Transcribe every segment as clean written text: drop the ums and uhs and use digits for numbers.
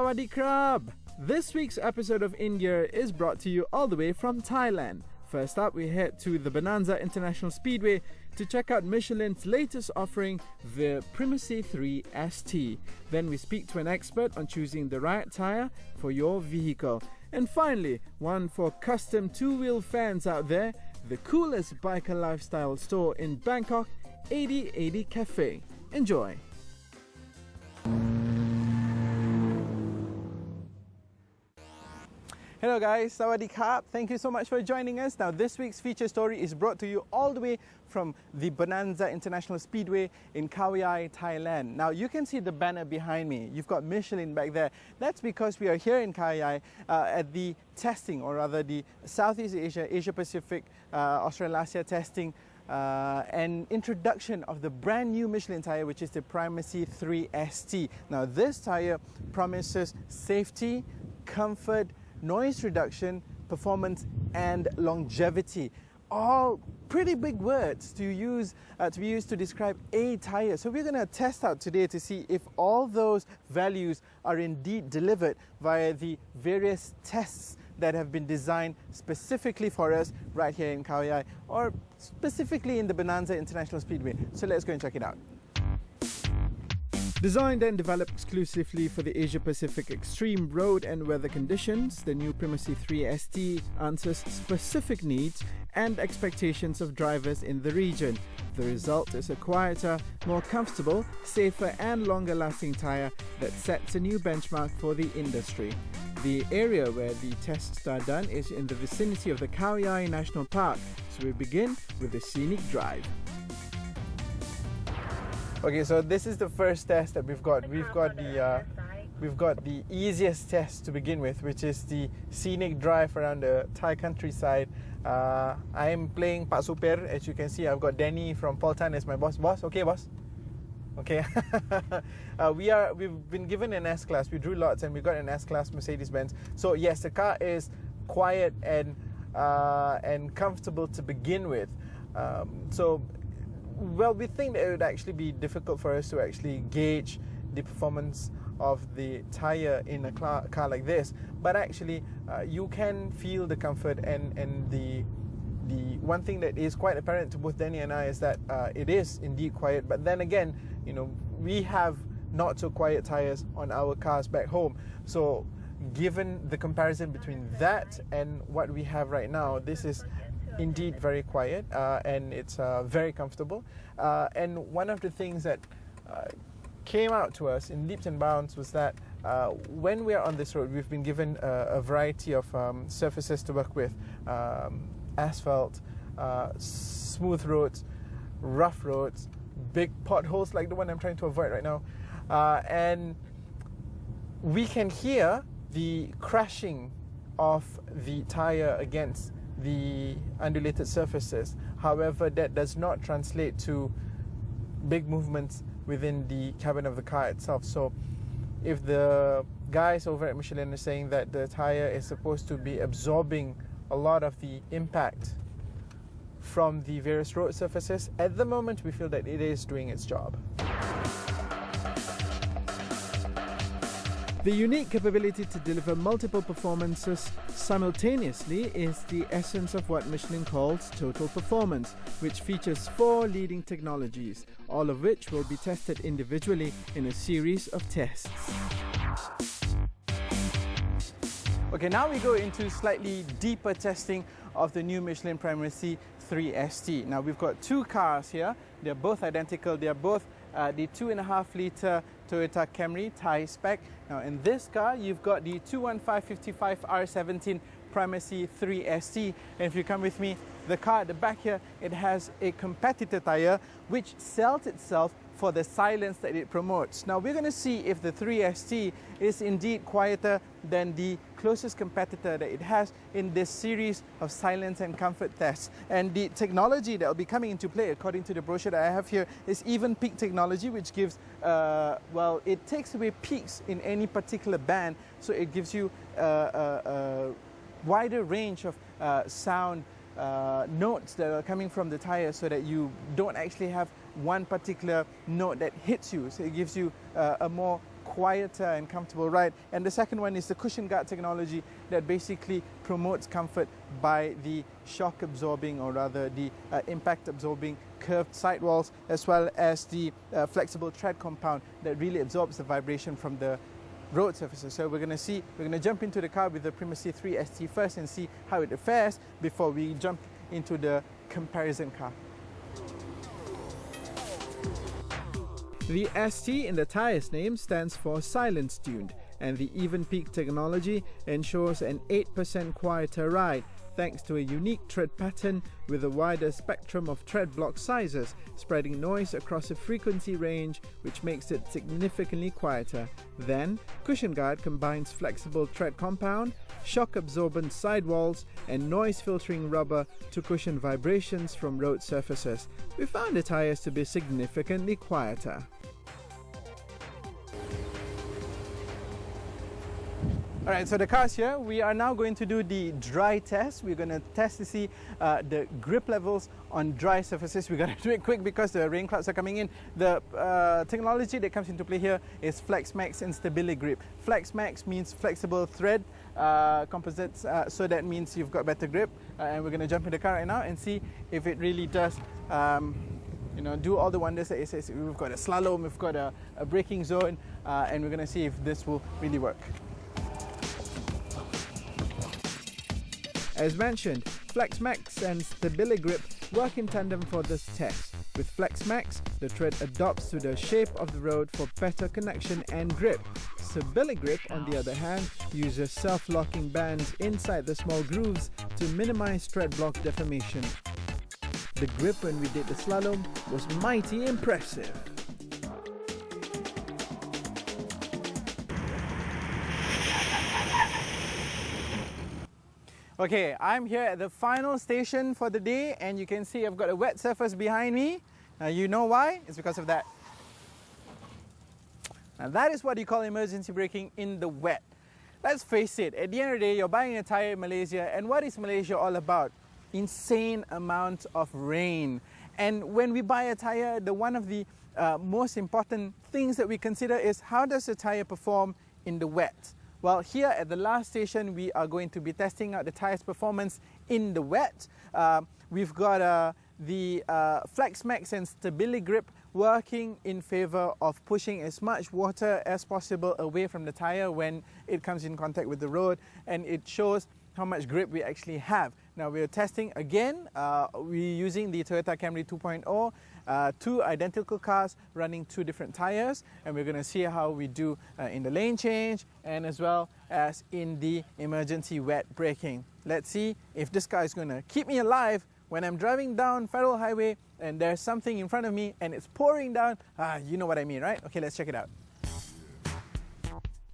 Sawasdee Krub! This week's episode of India is brought to you all the way from Thailand. First up, we head to the Bonanza International Speedway to check out Michelin's latest offering, the Primacy 3 ST. Then we speak to an expert on choosing the right tyre for your vehicle. And finally, one for custom two-wheel fans out there, the coolest biker lifestyle store in Bangkok, 8080 Cafe. Enjoy! Hello guys, Sawasdee Krub. Thank you so much for joining us. Now this week's feature story is brought to you all the way from the Bonanza International Speedway in Khao Yai, Thailand. Now you can see the banner behind me. You've got Michelin back there. That's because we are here in Khao Yai at the testing, or rather the Southeast Asia, Asia Pacific, Australasia testing and introduction of the brand new Michelin tyre, which is the Primacy 3 ST. Now this tyre promises safety, comfort, noise reduction, performance and longevity. All pretty big words to use to be used to describe a tyre. So we're going to test out today to see if all those values are indeed delivered via the various tests that have been designed specifically for us right here in Khao Yai, or specifically in the Bonanza International Speedway. So let's go and check it out. Designed and developed exclusively for the Asia-Pacific extreme road and weather conditions, the new Primacy 3 ST answers specific needs and expectations of drivers in the region. The result is a quieter, more comfortable, safer and longer-lasting tyre that sets a new benchmark for the industry. The area where the tests are done is in the vicinity of the Khao Yai National Park, so we begin with the scenic drive. Okay, so this is the first test that we've got. We've got the easiest test to begin with, which is the scenic drive around the Thai countryside. I'm playing Pak Super. As you can see, I've got Danny from Poltan as my boss. Boss, okay, boss. Okay. We've been given an S-Class. We drew lots and we got an S-Class Mercedes-Benz. So yes, the car is quiet and comfortable to begin with. Well, we think that it would actually be difficult for us to actually gauge the performance of the tyre in a car like this, but actually you can feel the comfort, and the one thing that is quite apparent to both Danny and I is that it is indeed quiet. But then again, you know, we have not so quiet tyres on our cars back home, so given the comparison between that and what we have right now, this is indeed very quiet and it's very comfortable. And one of the things that came out to us in leaps and bounds was that when we are on this road, we've been given a variety of surfaces to work with: asphalt, smooth roads, rough roads, big potholes like the one I'm trying to avoid right now, and we can hear the crashing of the tyre against the undulated surfaces. However, that does not translate to big movements within the cabin of the car itself. So if the guys over at Michelin are saying that the tyre is supposed to be absorbing a lot of the impact from the various road surfaces, at the moment we feel that it is doing its job. The unique capability to deliver multiple performances simultaneously is the essence of what Michelin calls total performance, which features 4 leading technologies, all of which will be tested individually in a series of tests. Okay, now we go into slightly deeper testing of the new Michelin Primacy 3 ST. Now we've got 2 cars here. They're both identical. They're both the 2.5 litre Toyota Camry Thai spec. Now in this car, you've got the 215/55 R17 Primacy 3 ST. And if you come with me, the car at the back here, it has a competitor tyre which sells itself for the silence that it promotes. Now we're going to see if the 3ST is indeed quieter than the closest competitor that it has in this series of silence and comfort tests. And the technology that will be coming into play, according to the brochure that I have here, is even peak technology, which gives, well, it takes away peaks in any particular band, so it gives you a wider range of sound notes that are coming from the tire, so that you don't actually have one particular note that hits you. So it gives you a more quieter and comfortable ride. And the second one is the cushion guard technology that basically promotes comfort by the shock absorbing, or rather the impact absorbing curved sidewalls, as well as the flexible tread compound that really absorbs the vibration from the road surfaces. So we're going to jump into the car with the Primacy 3 ST first and see how it fares before we jump into the comparison car. The ST in the tyres name stands for silence tuned, and the even peak technology ensures an 8% quieter ride thanks to a unique tread pattern with a wider spectrum of tread block sizes, spreading noise across a frequency range which makes it significantly quieter. Then, Cushion Guard combines flexible tread compound, shock-absorbent sidewalls and noise-filtering rubber to cushion vibrations from road surfaces. We found the tyres to be significantly quieter. Alright, so the car's here. We are now going to do the dry test. We're going to test to see the grip levels on dry surfaces. We're going to do it quick because the rain clouds are coming in. The technology that comes into play here is FlexMax and Stability Grip. FlexMax means flexible thread composites, so that means you've got better grip. And we're going to jump in the car right now and see if it really does do all the wonders that it says. We've got a slalom, we've got a braking zone, and we're going to see if this will really work. As mentioned, FlexMax and Stability Grip work in tandem for this test. With FlexMax, the tread adopts to the shape of the road for better connection and grip. Stability Grip, on the other hand, uses self-locking bands inside the small grooves to minimize tread block deformation. The grip when we did the slalom was mighty impressive. Okay, I'm here at the final station for the day, and you can see I've got a wet surface behind me. Now you know why? It's because of that. Now that is what you call emergency braking in the wet. Let's face it, at the end of the day, you're buying a tyre in Malaysia, and what is Malaysia all about? Insane amount of rain. And when we buy a tyre, one of the most important things that we consider is how does the tyre perform in the wet? Well, here at the last station, we are going to be testing out the tyre's performance in the wet. We've got the FlexMax and Stability Grip working in favor of pushing as much water as possible away from the tyre when it comes in contact with the road, and it shows how much grip we actually have. Now we're testing again, we're using the Toyota Camry 2.0, two identical cars running two different tyres, and we're going to see how we do in the lane change and as well as in the emergency wet braking. Let's see if this car is going to keep me alive when I'm driving down Federal Highway and there's something in front of me and it's pouring down. You know what I mean, right? Okay, let's check it out.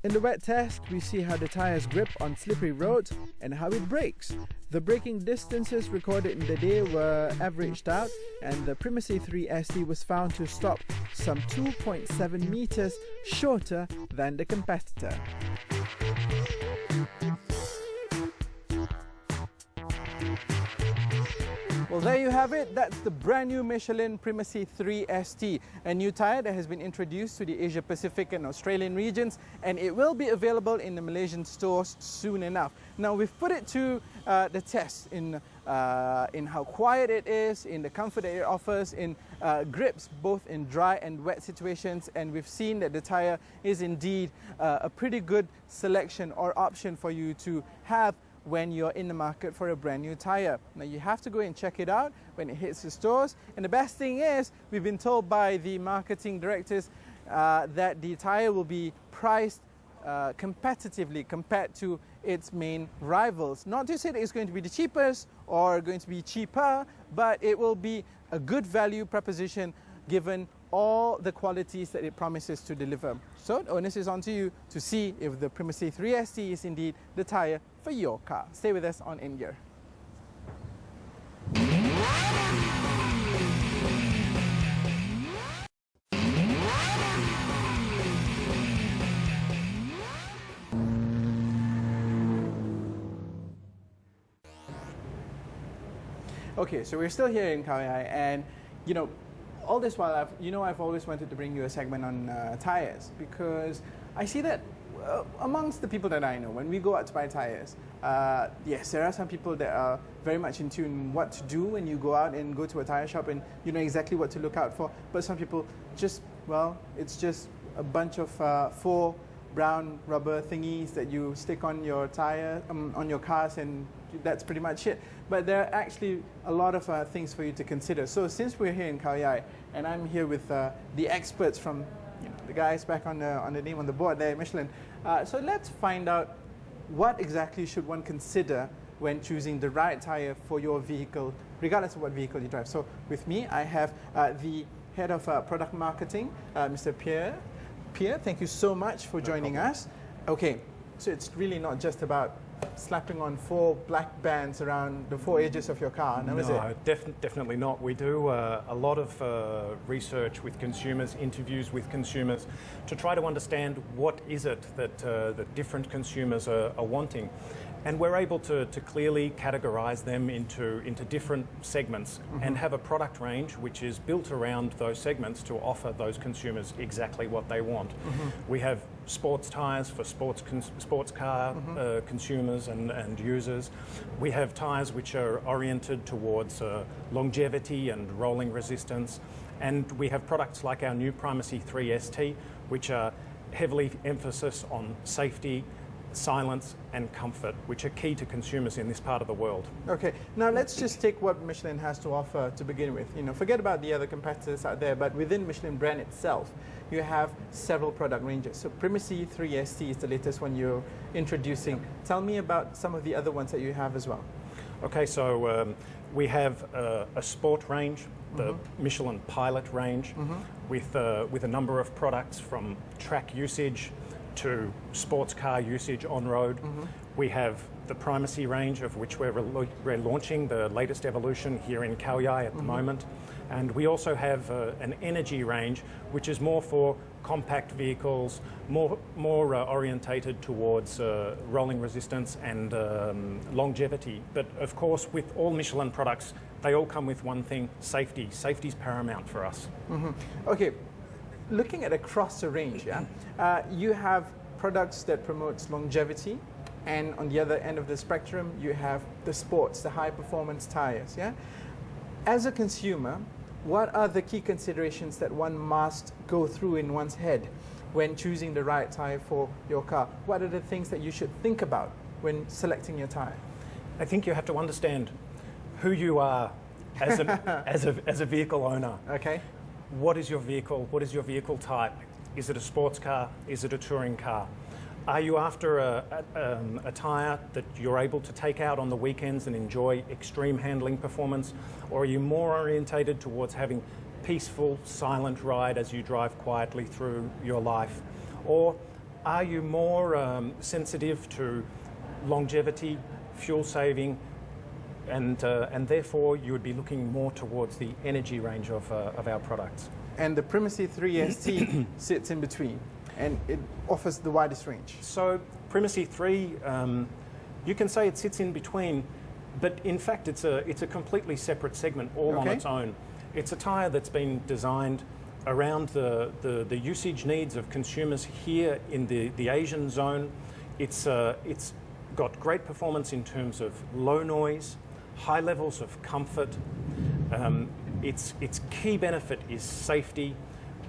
In the wet test, we see how the tyres grip on slippery roads and how it brakes. The braking distances recorded in the day were averaged out, and the Primacy 3 ST was found to stop some 2.7 meters shorter than the competitor. Well, there you have it. That's the brand new Michelin Primacy 3 ST, a new tyre that has been introduced to the Asia Pacific and Australian regions, and it will be available in the Malaysian stores soon enough. Now, we've put it to the test in how quiet it is, in the comfort that it offers, in grips, both in dry and wet situations, and we've seen that the tyre is indeed a pretty good selection or option for you to have when you're in the market for a brand new tyre. Now you have to go and check it out when it hits the stores, and the best thing is we've been told by the marketing directors that the tyre will be priced competitively compared to its main rivals. Not to say that it's going to be the cheapest or going to be cheaper, but it will be a good value proposition given all the qualities that it promises to deliver. So the onus is on to you to see if the Primacy 3 ST is indeed the tyre for your car. Stay with us on In Gear. Okay, so we're still here in Khao Yai, and all this while I've always wanted to bring you a segment on tyres, because I see that amongst the people that I know, when we go out to buy tires, yes, there are some people that are very much in tune what to do when you go out and go to a tire shop, and you know exactly what to look out for. But some people just, well, it's just a bunch of 4 brown rubber thingies that you stick on your tire, on your cars, and that's pretty much it. But there are actually a lot of things for you to consider. So since we're here in Khao Yai, and I'm here with the experts from, you know, the guys back on the name on the board there, Michelin. So let's find out what exactly should one consider when choosing the right tire for your vehicle, regardless of what vehicle you drive. So with me, I have the head of product marketing, Mr. Pierre. Pierre, thank you so much for joining us. Okay, so it's really not just about slapping on 4 black bands around the 4 edges of your car, no, is it? No, definitely not. We do a lot of research with consumers, interviews with consumers, to try to understand what is it that different consumers are wanting. And we're able to clearly categorize them into different segments, and have a product range which is built around those segments to offer those consumers exactly what they want. We have sports tyres for sports car consumers and users. We have tyres which are oriented towards longevity and rolling resistance. And we have products like our new Primacy 3 ST, which are heavily emphasis on safety, silence and comfort, which are key to consumers in this part of the world. Okay, now let's just take what Michelin has to offer to begin with. You know, forget about the other competitors out there, but within Michelin brand itself, you have several product ranges. So Primacy 3 ST is the latest one you're introducing. Tell me about some of the other ones that you have as well. Okay, so we have a sport range, the Michelin Pilot range, with a number of products from track usage to sports car usage on road. We have the Primacy range, of which we're launching the latest evolution here in Khao Yai at the moment. And we also have an energy range, which is more for compact vehicles, more orientated towards rolling resistance and longevity. But of course, with all Michelin products, they all come with one thing: safety. Safety's paramount for us. Okay. Looking at across the range, you have products that promotes longevity, and on the other end of the spectrum, you have the sports, the high performance tires. Yeah. As a consumer, what are the key considerations that one must go through in one's head when choosing the right tire for your car? What are the things that you should think about when selecting your tire? I think you have to understand who you are as a vehicle owner. Okay. What is your vehicle? What is your vehicle type? Is it a sports car? Is it a touring car? Are you after a tyre that you're able to take out on the weekends and enjoy extreme handling performance? Or are you more orientated towards having peaceful, silent ride as you drive quietly through your life? Or are you more sensitive to longevity, fuel saving, and therefore you would be looking more towards the energy range of our products? And the Primacy 3 ST sits in between, and it offers the widest range. So Primacy 3, you can say it sits in between, but in fact it's a completely separate segment all on its own. It's a tyre that's been designed around the usage needs of consumers here in the Asian zone. It's got great performance in terms of low noise, high levels of comfort. Its key benefit is safety.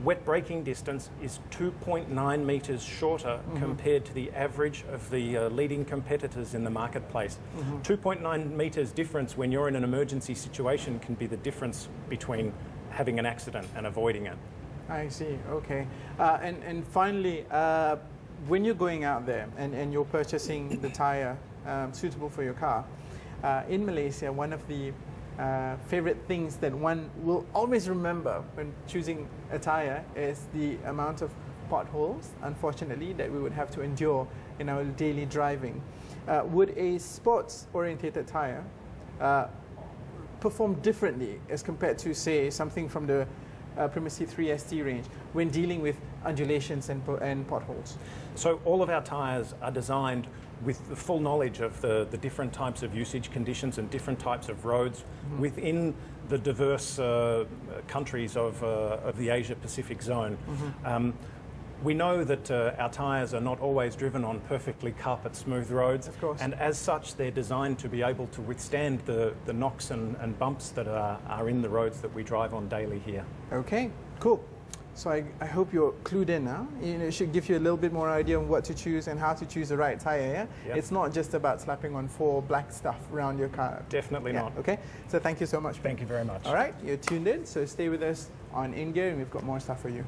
Wet braking distance is 2.9 metres shorter compared to the average of the leading competitors in the marketplace. 2.9 metres difference when you're in an emergency situation can be the difference between having an accident and avoiding it. I see, okay. And finally, when you're going out there and you're purchasing the tyre suitable for your car, in Malaysia, one of the favorite things that one will always remember when choosing a tyre is the amount of potholes, unfortunately, that we would have to endure in our daily driving. Would a sports-orientated tyre perform differently as compared to, say, something from the Primacy 3 ST range when dealing with undulations and potholes? So all of our tyres are designed with the full knowledge of the different types of usage conditions and different types of roads within the diverse countries of the Asia-Pacific zone. We know that our tyres are not always driven on perfectly carpet smooth roads. Of course. And as such, they're designed to be able to withstand the knocks and bumps that are in the roads that we drive on daily here. Okay, cool. So I hope you're clued in now. It should give you a little bit more idea on what to choose and how to choose the right tyre, yeah? Yep. It's not just about slapping on 4 black stuff around your car. Definitely Yeah, not. okay, so thank you so much. Thank you very much. All right, you're tuned in, so stay with us on In Gear and we've got more stuff for you.